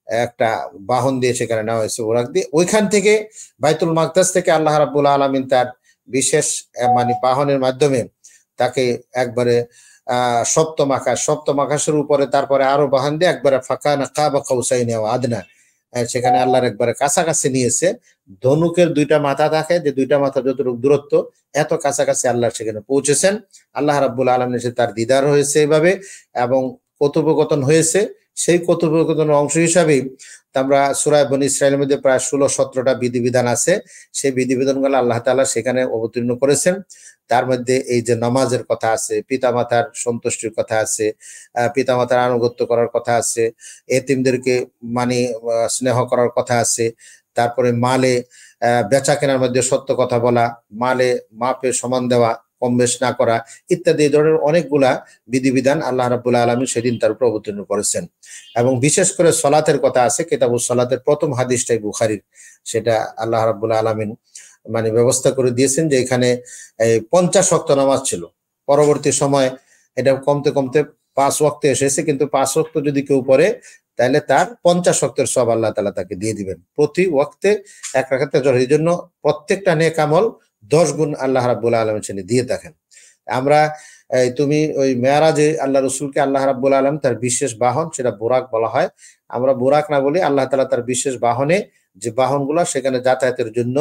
একটা বাহন দিয়ে সেখানে নেওয়া হয়েছে, ওরাক দিয়ে। ওইখান থেকে বাইতুল মাকদাস থেকে আল্লাহ রাব্বুল আলামিন তার বিশেষ মানে বাহনের মাধ্যমে তাকে একবারে সপ্তম আকাশের উপরে, তারপরে আরো বাহন দিয়ে একবারে ফাকানা কাবা কাউসাইনি ওয়া আদনা, সেখানে আল্লাহর একবারে কাছাকাছি নিয়েছে। ধনুকের দুইটা মাথা থাকে, যে দুইটা মাথা যতটুকু দূরত্ব, এত কাছাকাছি আল্লাহ সেখানে পৌঁছেছেন। আল্লাহ রাব্বুল আলামিনের সাথে তার দিদার হয়েছে এইভাবে, এবং কথোপকথন হয়েছে। সেই কথোপকথনের অংশ হিসাবেই আমরা সূরা বনী ইসরাঈলের মধ্যে প্রায় 16-17টা বিধিবিধান আছে, সেই বিধিবিধানগুলো আল্লাহ তাআলা সেখানে অবতীর্ণ করেছেন। তার মধ্যে এই যে নামাজের কথা আছে, পিতামাতার সন্তুষ্টির কথা আছে, পিতামাতার আনুগত্য করার কথা আছে, এতিমদেরকে মানে স্নেহ করার কথা আছে, তারপরে মালে বেচা কেনার মধ্যে সত্য কথা বলা, মালে মাপে সমান দেওয়া, কম বেশ না করা, ইত্যাদি ধরনের অনেকগুলা বিধিবিধান আল্লাহ রাব্বুল আলামিন সেদিন তার উপর অবতীর্ণ করেছেন। এবং বিশেষ করে সলাতের কথা আছে, কিতাবুস সলাতের প্রথম হাদিসটাই বুখারীর, সেটা আল্লাহ রাব্বুল আলামিন মানে ব্যবস্থা করে দিয়েছেন, যে এখানে 50 ওয়াক্ত নামাজ ছিল। পরবর্তী সময় এটা কমতে কমতে 5 ওয়াক্তে এসেছে, কিন্তু 5 ওয়াক্ত যদি কেউ পড়ে তাহলে তার 50 ওয়াক্তের সওয়াব আল্লাহ তাআলা তাকে দিয়ে দিবেন, প্রতি ওয়াক্তে এক রাকাতে। এই জন্য প্রত্যেকটা নেক আমল 10 গুণ আল্লাহ রাব্বুল আলামিন দিয়ে থাকেন। আমরা তুমি ওই মেয়ারাজে আল্লাহ রসুলকে আল্লাহ রাব্বুল আলামিন তার বিশেষ বাহন, সেটা বোরাক বলা হয়, আমরা বোরাক না বলি, আল্লাহ তাআলা তার বিশেষ বাহনে যে বাহনগুলা সেখানে যাতায়াতের জন্য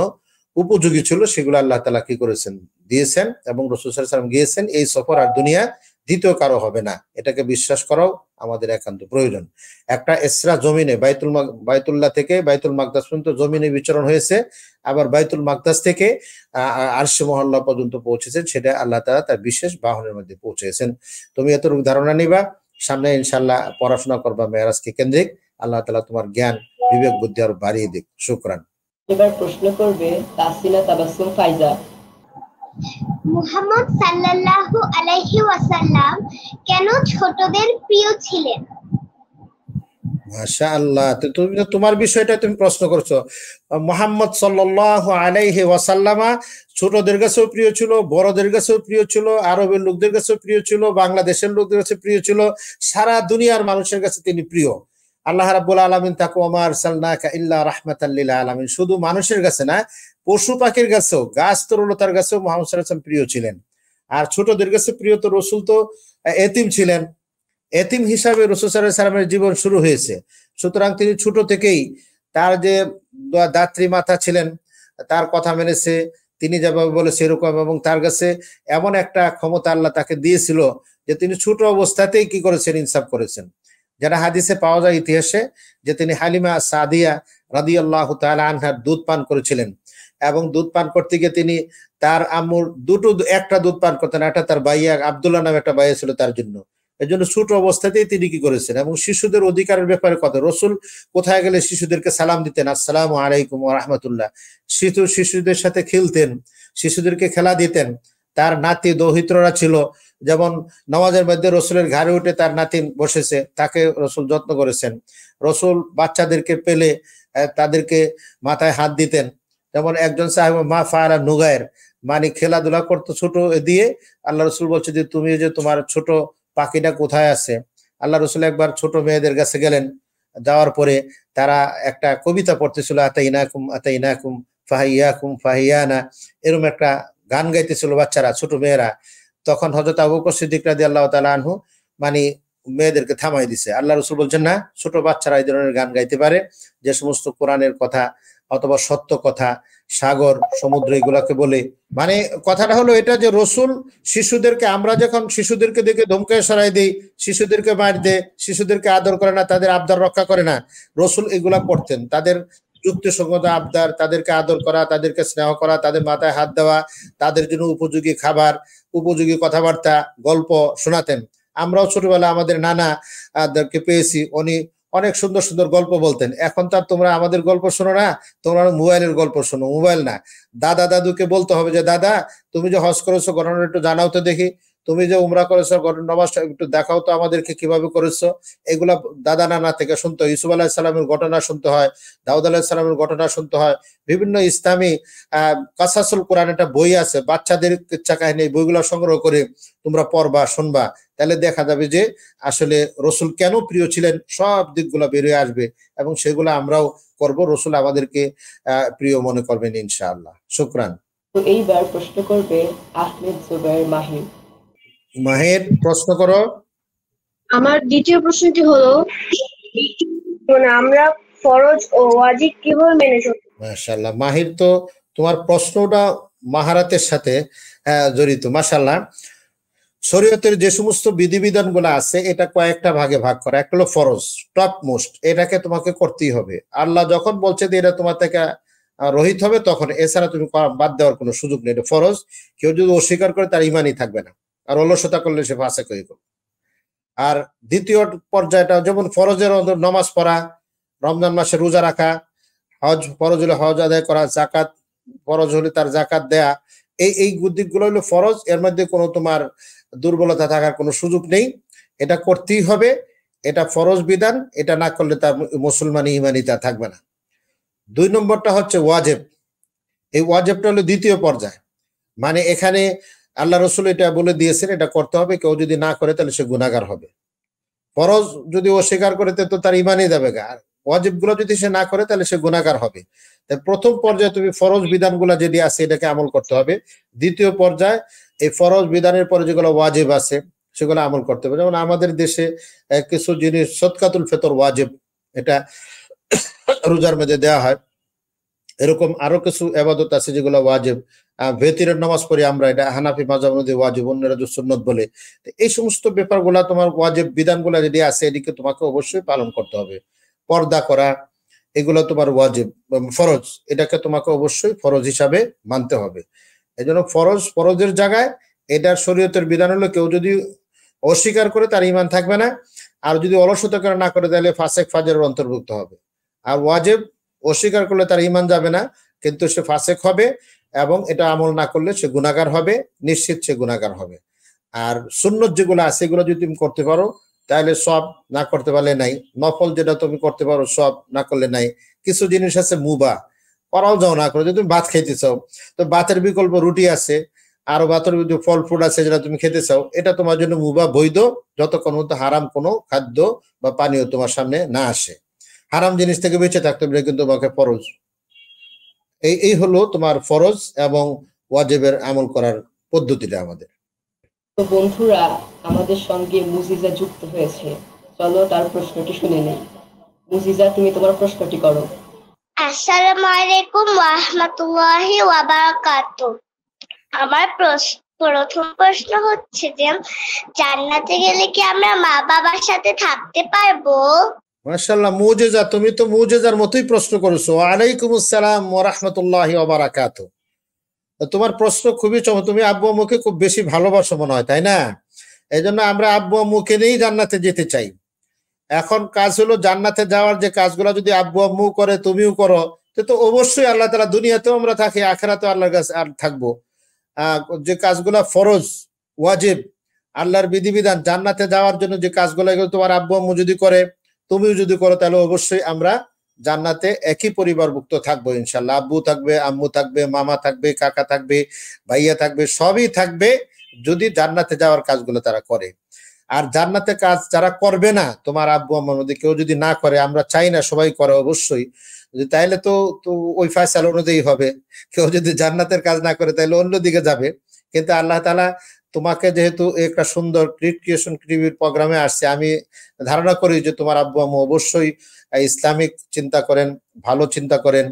উপযোগী ছিল সেগুলো আল্লাহ তাআলা কি করেছেন, দিয়েছেন, এবং রাসূল সাল্লাল্লাহু আলাইহি ওয়াসাল্লাম গিয়েছেন। এই সফর আর দুনিয়া দ্বিতীয় কারো হবে না, এটাকে বিশ্বাস করাও আমাদের একান্ত প্রয়োজন। একটা ইসরা জমিনে বাইতুল্লাহ থেকে বাইতুল মাকদাস পর্যন্ত জমিনে বিচরণ হয়েছে, আবার বাইতুল মাকদাস থেকে আরশে মহল্লা পর্যন্ত পৌঁছেছেন, সেটা আল্লাহ তাআলা তার বিশেষ বাহনের মধ্যে পৌঁছেছেন। তুমি এতটুকু ধারণা নিবা, সামনে ইনশাআল্লাহ পড়াশোনা করবা মেরাজকে কেন্দ্রিক। আল্লাহ তাআলা তোমার জ্ঞান বিবেক বুদ্ধি আরো বাড়িয়ে দিক। শুকরান। এবার প্রশ্ন করবে তাসিনা তাবাসসুম ফাইজা। মুহাম্মদ সাল্লাল্লাহু আলাইহি ওয়াসাল্লাম কেন ছোটদের প্রিয় ছিলেন? মাশাআল্লাহ, তুমি তোমার বিষয়টা তুমি প্রশ্ন করছো। মুহাম্মদ সাল্লাল্লাহু আলাইহি ওয়াসাল্লামা ছোটদের কাছেও প্রিয় ছিল, বড়দের কাছেও প্রিয় ছিল, আরবের লোকদের কাছেও প্রিয় ছিল, বাংলাদেশের লোকদের কাছে প্রিয় ছিল, সারা দুনিয়ার মানুষের কাছে তিনি প্রিয়। আল্লাহ রাব্বুল আলামিন তাকে ওমা আরসালনাকা ইল্লা রাহমাতাল লিল আলামিন, শুধু মানুষের কাছে না, পশু পাখির কাছেও, গাছ তরুলতার কাছেও মুহাম্মদ সাল্লাল্লাহু আলাইহি ওয়াসাল্লাম প্রিয় ছিলেন। আর ছোটদের কাছে প্রিয় তো রাসূল তো এতিম ছিলেন, এতিম হিসাবে রাসূল সাল্লাল্লাহু আলাইহি ওয়াসাল্লামের জীবন শুরু হয়েছে। সুতরাং তিনি ছোট থেকেই তার যে দাত্রী মাতা ছিলেন তার কথা মেনেছে, তিনি যেভাবে বলে সেরকম, এবং তার কাছে এমন একটা ক্ষমতা আল্লাহ তাকে দিয়েছিল যে তিনি ছোট অবস্থাতেই কি করেছেন, ইনসাফ করেছেন। যারা হাদিসে পাওয়া যায় ইতিহাসে যে তিনি হালিমা সাদিয়া রাদিয়াল্লাহু তাআলা আনহার দুধ পান করেছিলেন, এবং দুধ পান করতে গিয়ে তিনি তার আম্মুর একটা দুধ পান করতেন, একটা তার ভাইয়া আব্দুল্লাহ নামে একটা ভাইয়া ছিল তার জন্য। এই জন্য ছোট অবস্থাতেই তিনি কি করেছেন। এবং শিশুদের অধিকারের ব্যাপারে কথা, রসুল কোথায় গেলে শিশুদেরকে সালাম দিতেন, আসসালামু আলাইকুম ওয়া রাহমাতুল্লাহ। শিশুদের সাথে খেলতেন, শিশুদেরকে খেলা দিতেন। তার নাতি দৌহিত্ররা ছিল, যেমন নামাজের মধ্যে রসুলের ঘাড়ে উঠে তার নাতিন বসেছে, তাকে রসুল যত্ন করেছেন। রসুল বাচ্চাদেরকে পেলে তাদেরকে মাথায় হাত দিতেন। যেমন একজন সাহেব মা ফারা নুগায়ের, মানে খেলাধুলা করতো ছোট দিয়ে, আল্লাহ রসুল বলছে যে তুমি যে তোমার ছোট পাখিটা কোথায় আছে। আল্লাহ রসুল একবার ছোট মেয়েদের কাছে গেলেন, যাওয়ার পরে তারা একটা কবিতা পড়তেছিল, আতাইনাকুম আতাইনাকুম ফাহিয়াকুম ফাহিয়ানা, এরকম একটা গান গাইতেছিল বাচ্চারা, ছোট মেয়েরা। তখন হযরত আবু বকর সিদ্দিক রাদিয়াল্লাহু তাআলা আনহু মানে মেয়েদেরকে থামাই দিছে। আল্লাহ রসুল বলছেন না, ছোট বাচ্চারা এই ধরনের গান গাইতে পারে, যে সমস্ত কোরআনের কথা অথবা সত্য কথা, সাগর সমুদ্র এগুলাকে বলে। মানে কথাটা হলো এটা যে রসুল শিশুদেরকে, আমরা যখন শিশুদেরকে দেখে ধমকে সরাই দিই, শিশুদেরকে মার দেয়, শিশুদেরকে আদর করে না, তাদের আবদার রক্ষা করে না, রসুল এগুলা করতেন। তাদের যুক্তিসঙ্গত আবদার, তাদেরকে আদর করা, তাদেরকে স্নেহ করা, তাদের মাথায় হাত দেওয়া, তাদের জন্য উপযোগী খাবার, উপযোগী কথাবার্তা, গল্প শোনাতেন। আমরাও ছোটবেলা আমাদের নানাদেরকে পেয়েছি, উনি অনেক সুন্দর সুন্দর গল্প বলতেন। এখন তার তোমরা আমাদের গল্প শোনো না, তোমরা মোবাইলের গল্প শোনো। মোবাইল না, দাদা দাদুকে বলতে হবে যে দাদা তুমি যে হজ করেছো ঘটনা একটু জানাও তো দেখি, তুমি যে উমরা করেছো নামাজটা একটু দেখাও তো আমাদেরকে কিভাবে করেছো। এগুলা দাদা নানা থেকে শুনতে হয়। ইউসুফ আলাইহিস সালামের ঘটনা শুনতে হয়, দাউদ আলাইহিস সালামের ঘটনা শুনতে হয়। বিভিন্ন ইসলামী কাসাসুল কোরআন একটা বই আছে, বাচ্চাদের কিচ্ছা কাহিনী, বইগুলো সংগ্রহ করে তোমরা পড়বা, শুনবা, তাহলে দেখা যাবে যে আসলে রসুল কেন প্রিয় ছিলেন, সব দিকগুলো বেরিয়ে আসবে, এবং সেগুলো আমরাও করব। রসুল আমাদেরকে প্রিয় মনে করবেন ইনশাআল্লাহ। শুকরান। তো এইবার প্রশ্ন করবে আহমেদ জুবায়ের মাহির। মাহির, প্রশ্ন করো। আমার দ্বিতীয় প্রশ্নটি হলো, আমরা ফরজ ও ওয়াজিব কিভাবে মেনে চলব? মাশাআল্লাহ, মাহির তো তোমার প্রশ্নটা মাহারাতের সাথে জড়িত। মাশাআল্লাহ, শরীয়তের যে সমস্ত বিধিবিধান গুলো আছে এটা কয়েকটা ভাগে ভাগ করা। একটা হলো ফরজ, টপ মোস্ট, এটাকে তোমাকে করতেই হবে। আল্লাহ যখন বলছে যে এটা তোমার থেকে রহিত হবে, তখন এছাড়া তুমি বাদ দেওয়ার কোনো সুযোগ নেই, এটা ফরজ। কেউ যদি অস্বীকার করে তার ইমানই থাকবে না, আর অলসতা করলে সে ফাসেক হয়ে গেল। আর দ্বিতীয় পর্যায়টা যেমন ফরজের নামাজ পড়া, রমজান মাসে রোজা রাখা, হজ ফরজ হলে হজ আদায় করা, জাকাত ফরজ হলে তার জাকাত দেয়া, এই দিকগুলো হলো ফরজ। এর মধ্যে কোনো তোমার দুর্বলতা থাকার কোনো সুযোগ নেই, এটা করতেই হবে, এটা ফরজ বিধান। এটা না করলে তার মুসলমানি ইমানিতা থাকবে না। 2 নম্বরটা হচ্ছে ওয়াজিব। এই ওয়াজিবটা হলো দ্বিতীয় পর্যায়, মানে এখানে আল্লাহ রসুল এটা বলে দিয়েছেন এটা করতে হবে, কেউ যদি না করে তাহলে সে গুনাহগার হবে। ফরজ যদি অস্বীকার করে তো তার ইমানই যাবে গা, আর ওয়াজিব গুলো যদি সে না করে তাহলে সে গুনাহগার হবে। তাই প্রথম পর্যায়ে তুমি ফরজ বিধানগুলো যেটি আছে এটাকে আমল করতে হবে। দ্বিতীয় পর্যায়ে এই ফরজ বিধানের পরে যেগুলো ওয়াজিব আছে সেগুলো আমল করতে হবে। যেমন আমাদের দেশে কিছু জিনিস সদকাতুল ফিতর ওয়াজিব, এটা রোজার মধ্যে দেওয়া হয়। এরকম আরো কিছু ইবাদত আছে যেগুলো ওয়াজিব। ভেতরের নামাজ পড়ি আমরা, এটা হানাফি মাযহাব অনুযায়ী ওয়াজিব, অন্যরা সুন্নাত বলে। এই সমস্ত ব্যাপারগুলা তোমার ওয়াজিব বিধানগুলা যদি আছে এদিকে তোমাকে অবশ্যই পালন করতে হবে। পর্দা করা এগুলো তোমার ওয়াজিব, ফরজ, এটাকে তোমাকে অবশ্যই ফরজ হিসাবে মানতে হবে। এই জন্য ফরজের জায়গায় এটার শরীয়তের বিধান হলো কেউ যদি অস্বীকার করে তার ঈমান থাকবে না, আর যদি অলসতা করে না করে তাহলে ফাসেক ফাজেরের অন্তর্ভুক্ত হবে। আর ওয়াজিব অস্বীকার করলে তার ঈমান যাবে না, কিন্তু সে ফাসেক হবে, এবং এটা আমল না করলে সে গুনাহগার হবে, নিশ্চিত সে গুনাহগার হবে। আর সুন্নত যেগুলো আছে এগুলো যদি তুমি করতে পারো তাহলে সব, না করতে পারলে নাই। নফল যেটা তুমি করতে পারো সব, না করলে নাই। কিছু জিনিস আছে মুবা, করাও যাও না করে। যদি তুমি ভাত খাইতে চাও তো ভাতের বিকল্প রুটি আছে, আরো ভাতের ফল ফ্রুট আছে যেটা তুমি খেতে চাও, এটা তোমার জন্য মুবা, বৈধ, যতক্ষণ মতো হারাম কোনো খাদ্য বা পানীয় তোমার সামনে না আসে। হারাম জিনিস থেকে বেঁচে থাকতে হবে, কিন্তু তোমাকে ফরজ। এই হলো তোমার ফরজ এবং ওয়াজিবের আমল করার পদ্ধতিটা আমাদের। তো বন্ধুরা, আমাদের সঙ্গে মুজিজা যুক্ত হয়েছে, চলো তার প্রশ্নটি শুনে নেই। মুজিজা, তুমি তোমার প্রশ্নটি করো। আসসালামু আলাইকুম ওয়া রাহমাতুল্লাহি ওয়া বারাকাতুহু। আমার প্রথম প্রশ্ন হচ্ছে যে জান্নাতে গেলে কি আমরা মা বাবার সাথে থাকতে পারবো? মাশাআল্লাহ, মুজিজা, তুমি তো মুজিজার মতোই প্রশ্ন করেছো। ওয়ালাইকুম আসসালাম ওয়া রাহমাতুল্লাহি ওয়া বারাকাতুহু। তোমার প্রশ্ন খুবই চমৎকার। তুমি আব্বু আম্মুকে খুব বেশি ভালোবাসো মনে হয়, তাই না? এই জন্য আমরা আব্বু আম্মুকে নিয়েই জান্নাতে যেতে চাই। এখন কাজ হলো জান্নাতে যাওয়ার যে কাজগুলো যদি আব্বু আম্মু করে তুমিও করো, তো অবশ্যই আল্লাহ তাআলা, দুনিয়াতেও আমরা থাকি, আখিরাতেও আল্লাহর কাছে আর থাকবো। যে কাজগুলা ফরজ, ওয়াজিব, আল্লাহর বিধিবিধান, জান্নাতে যাওয়ার জন্য যে কাজগুলো, এগুলো তোমার আব্বু আম্মু যদি করে তুমিও যদি করো, তাহলে অবশ্যই আমরা জান্নাতে একই পরিবারভুক্ত থাকবো ইনশাল্লাহ। আব্বু থাকবে, আম্মু থাকবে, মামা থাকবে, কাকা থাকবে, ভাইয়া থাকবে, সবই থাকবে যদি জান্নাতে যাওয়ার কাজগুলো তারা করে। আর জান্নাতে কাজ যারা করবে না, তোমার আব্বু আম্মার মধ্যে কেউ যদি না করে, আমরা চাই না সবাই করে অবশ্যই, তাইলে তো ওই ফয়সালা অনুযায়ী হবে। কেউ যদি জান্নাতের কাজ না করে তাহলে অন্যদিকে যাবে। কিন্তু আল্লাহ তাআলা তোমাকে যেহেতু একটা সুন্দর ক্রিয়েশন টিভির প্রোগ্রামে আসছে, আমি ধারণা করি যে তোমার আব্বু আম্মু অবশ্যই ইসলামিক চিন্তা করেন, ভালো চিন্তা করেন,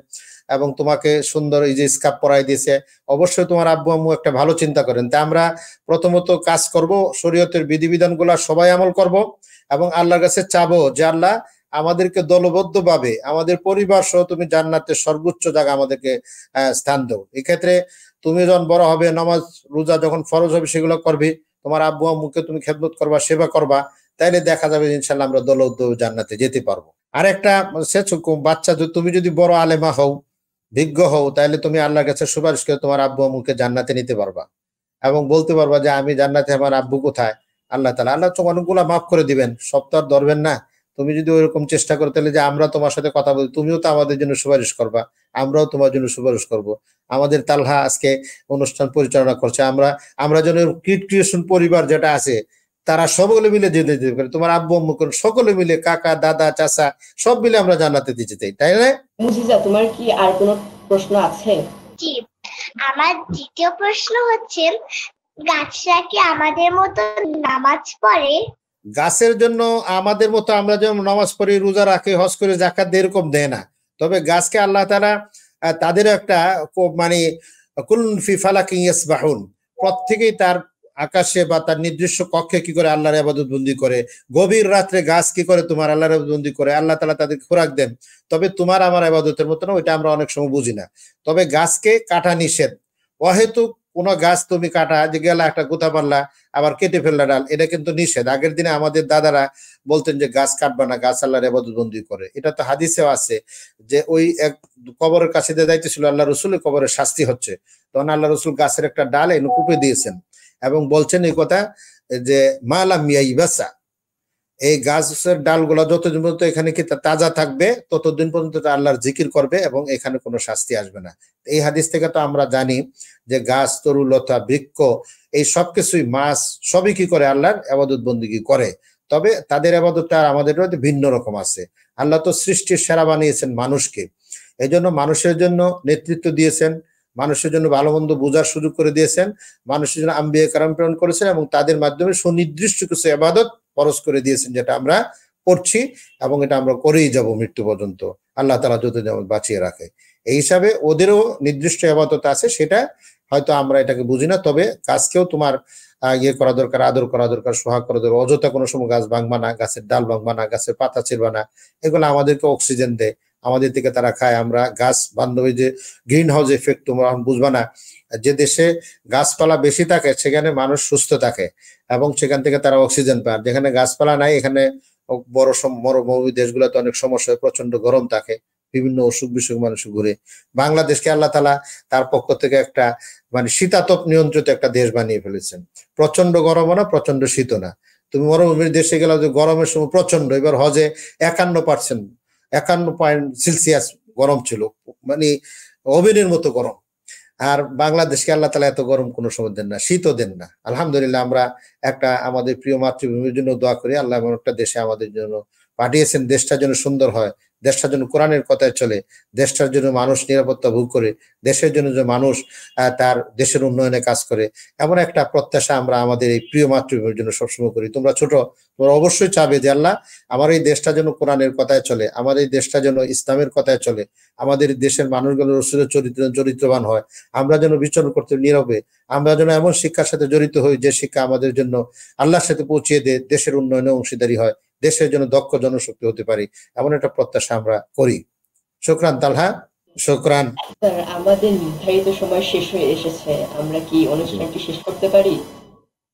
এবং তোমাকে সুন্দর এই যে স্কার্ফ পরাই দিয়েছে, অবশ্যই তোমার আব্বু আম্মু একটা ভালো চিন্তা করেন। তা আমরা প্রথমত কাজ করব, শরীয়তের বিধিবিধানগুলো সবাই আমল করব, এবং আল্লাহর কাছে চাবো যে আল্লাহ আমাদেরকে দলবদ্ধভাবে, আমাদের পরিবার সহ তুমি জান্নাতের সর্বোচ্চ জায়গা আমাদেরকে স্থান দাও। এক্ষেত্রে তুমি যখন বড় হবে, নামাজ রোজা যখন ফরজ হবে সেগুলো করবে, তোমার আব্বু আম্মুকে তুমি খেদমত করবা, সেবা করবা, তাইলে দেখা যাবে ইনশাল্লাহ আমরা দলবদ্ধ জান্নাতে যেতে পারবো। আর একটা বাচ্চা, তুমি যদি বড় আলেমা হও, বিজ্ঞ হও, তাহলে তুমি আল্লাহর কাছে সুপারিশ করে তোমার আব্বু আম্মুকে জান্নাতে নিতে পারবা, এবং বলতে পারবা যে আমি জান্নাতে, আমার আব্বু কোথায়। আল্লাহ তো অনেকগুলা মাফ করে দিবেন, সব তো আর ধরবেন না। তুমি যদি ওইরকম চেষ্টা করো, তাহলে যে আমরা তোমার সাথে কথা বলি, তুমিও তো আমাদের জন্য সুপারিশ করবা, আমরাও তোমার জন্য সুপারিশ করব। আমাদের তালহা আজকে অনুষ্ঠান পরিচালনা করছে, আমরা যেন ক্রিয়েশন পরিবার যেটা আছে তারা সকলে মিলে যেতে পারে, তোমার আব্বু আম্মু সকলে মিলে, কাকা দাদা চাচা সব মিলে আমরা জান্নাতে দিতে চাই, তাই না? মুজিজা, তোমার কি আর কোনো প্রশ্ন আছে? জি, আমার দ্বিতীয় প্রশ্ন হচ্ছে গাছরা কি আমাদের মতো নামাজ পড়ে? গাছের জন্য আমাদের মতো আমরা যেমন নামাজ পড়ি, রোজা রাখি, হজ করে, যাকাত দেয়, এরকম দেয় না। তবে গাছকে আল্লাহ তাআলা তাদের একটা মানে কুল্লুন ফি ফালাকিন ইয়াসবাহুন, প্রত্যেকেই তার আকাশে বা তার নির্দিষ্ট কক্ষে কি করে আল্লাহর ইবাদত বন্দি করে। গভীর রাত্রে গাছ কি করে তোমার আল্লাহর ইবাদত বন্দি করে, আল্লাহ তাআলা তাদের খোরাক দেন। তবে তোমার আমার ইবাদতের মতো না, ওইটা আমরা অনেক সময় বুঝি না। তবে গাছকে কাটা নিষেধ। অহেতুক কোনো গাছ তুমি কাটা, যে গেলা একটা গোথা মারলা আবার কেটে ফেললা ডাল, এটা কিন্তু নিষেধ। আগের দিনে আমাদের দাদারা বলতেন যে গাছ কাটবা না, গাছ আল্লাহর ইবাদত বন্দি করে। এটা তো হাদিসেও আছে যে ওই এক কবরের কাছে দিয়ে যাইতেছিল আল্লাহ রসুলের কবরের শাস্তি হচ্ছে, তখন আল্লাহ রসুল গাছের একটা ডাল এনে কুপে দিয়েছেন এবং বলছেন এই কথা যে মালাম ইয়াইবাসা, এই গাছের ডালগুলা যতদিন পর্যন্ত এখানে কি তাজা থাকবে ততদিন পর্যন্ত আল্লাহর জিকির করবে এবং এখানে কোনো শাস্তি আসবে না। এই হাদিস থেকে তো আমরা জানি যে গাছ, তরুলতা, বৃক্ষ, এই সবকিছুই, মাছ, সবই কি করে আল্লাহর ইবাদত বন্দেগী করে। তবে তাদের ইবাদতটা আমাদের ভিন্ন রকম আছে। আল্লাহ তো সৃষ্টির সেরা বানিয়েছেন মানুষকে, এই জন্য মানুষের জন্য নেতৃত্ব দিয়েছেন, মানুষের জন্য ভালো মন্দ বোঝার সুযোগ করে দিয়েছেন, মানুষের জন্য আম্বিয়া কারাম প্রেরণ করেছেন এবং তাদের মাধ্যমে সুনির্দিষ্ট কিছু ইবাদত ফরজ করে দিয়েছেন, যেটা আমরা করছি এবং এটা আমরা করেই যাব মৃত্যু পর্যন্ত, আল্লাহ তাআলা যতদিন আমাদের বাঁচিয়ে রাখে। এই হিসাবে ওদেরও নির্দিষ্ট ইবাদত আছে, সেটা হয়তো আমরা এটাকে বুঝি না। তবে গাছকেও তোমার ইয়ে করা দরকার, আদর করা দরকার, সোহাগ করা দরকার। অযথা কোনো সময় গাছ ভাঙবা না, গাছের ডাল ভাঙবা না, গাছের পাতা ছিঁড়বা না। এগুলো আমাদেরকে অক্সিজেন দেয়, আমাদের থেকে তারা খায়। আমরা গাছ বান্ধবী যে গ্রিন হাউস এফেক্ট তোমরা বুঝবা না। যে দেশে গাছপালা বেশি থাকে সেখানে মানুষ সুস্থ থাকে এবং সেখান থেকে তারা অক্সিজেন পায়। যেখানে গাছপালা নাই এখানে বড় মরুভূমি দেশগুলোতে অনেক সমস্যা হয়, প্রচন্ড গরম থাকে, বিভিন্ন অসুখ বিসুখ মানুষ ঘুরে। বাংলাদেশকে আল্লাহ তাআলা তার পক্ষ থেকে একটা মানে শীতাতপ নিয়ন্ত্রিত একটা দেশ বানিয়ে ফেলেছেন। প্রচন্ড গরমও না, প্রচন্ড শীতও না। তুমি মরুভূমির দেশে গেলে যে গরমের সময় প্রচন্ড, এবার হজে 51% গরম ছিল, মানে ওভেনের মতো গরম। আর বাংলাদেশকে আল্লাহ তাআলা এত গরম কোনো সময় দেন না, শীতও দেন না। আলহামদুলিল্লাহ, আমরা একটা আমাদের প্রিয় মাতৃভূমির জন্য দোয়া করি, আল্লাহ এমন একটা দেশে আমাদের জন্য পাঠিয়েছেন, দেশটা যেন সুন্দর হয়, দেশটার জন্য কোরআনের কথায় চলে, দেশটার জন্য মানুষ নিরাপত্তা ভোগ করে, দেশের জন্য যে মানুষ তার দেশের উন্নয়নে কাজ করে, এমন একটা প্রত্যাশা আমরা আমাদের এই প্রিয় মাতৃভূমির জন্য সবসময় করি। তোমরা ছোট, তোমরা অবশ্যই চাবে যে আল্লাহ আমার এই দেশটা যেন কোরআনের কথায় চলে, আমার এই দেশটা যেন ইসলামের কথায় চলে, আমাদের দেশের মানুষগুলো রসুলের চরিত্রবান হয়, আমরা যেন বিচরণ করতে নীরবে, আমরা যেন এমন শিক্ষার সাথে জড়িত হই যে শিক্ষা আমাদের জন্য আল্লাহর সাথে পৌঁছিয়ে দেয়, দেশের উন্নয়নে অংশীদারি হয়, দেশের জন্য দক্ষ জনশক্তি হতে পারি, এমন একটা প্রত্যাশা আমরা করি। শুকরান তালহা, শুকরান। স্যার, আমাদের নির্ধারিত সময় শেষ হয়ে এসেছে, আমরা কি অনুষ্ঠানটি শেষ করতে পারি?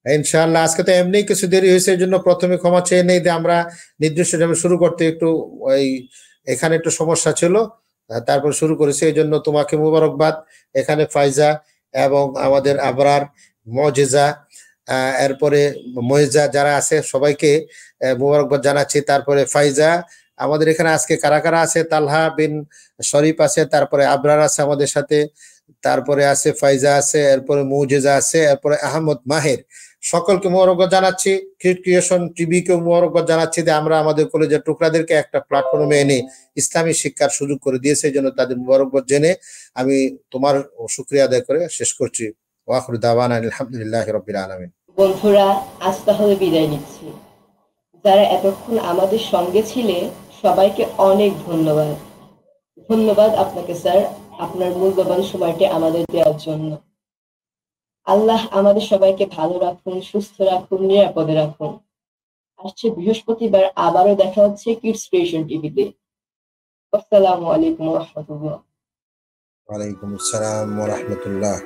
ইনশাআল্লাহ। আজকে তো এমনি কিছু দেরি হয়েছে, এই জন্য প্রথমে ক্ষমা চেয়ে নেই যে আমরা নির্দিষ্ট টাইমে শুরু করতে একটু এখানে একটু সমস্যা ছিল, তারপর শুরু করেছি, এই জন্য তোমাকে মুবারকবাদ। এখানে ফাইজা এবং আমাদের আবরার, মজেজা, এরপরে ময়েজা যারা আছে সবাইকে মুবারকবাদ জানাচ্ছি। তারপরে ফাইজা, আমাদের এখানে আজকে কারা কারা আছে? তালহা বিন শরীফ আছে, তারপরে আবরার আছে আমাদের সাথে, তারপরে আছে ফাইজা আছে, এরপরে মুজেজা আছে, এরপরে আহমদ মাহের। সকলকে মোবারকবাদ জানাচ্ছি। ক্রিয়েট ক্রিয়েশন টিভিকে মোবারকবাদ জানাচ্ছি যে আমরা আমাদের কলেজের টুকরাদেরকে একটা প্ল্যাটফর্মে এনে ইসলামী শিক্ষার সুযোগ করে দিয়েছে, এই জন্য তাদের মোবারকবাদ জেনে আমি তোমার শুকরিয়া আদায় করে শেষ করছি। ওয়া আখিরু দাওয়ানা আলহামদুলিল্লাহি রাব্বিল আলামিন। বন্ধুরা, আজ তাহলে বিদায় নিচ্ছি। যারা এতক্ষণ আমাদের সঙ্গে ছিলে সবাইকে অনেক ধন্যবাদ। ধন্যবাদ আপনাকে স্যার, আপনার মূল্যবান সময়টি আমাদের দেওয়ার জন্য। আল্লাহ আমাদের সবাইকে ভালো রাখুন, সুস্থ রাখুন, নিরাপদে রাখুন। আসছে বৃহস্পতিবার আবারও দেখা হচ্ছে কিডস ক্রিয়েশন টিভিতে। আসসালামু আলাইকুম ওয়া রাহমাতুল্লাহ। ওয়ালাইকুম আসসালাম ওয়া রাহমাতুল্লাহ।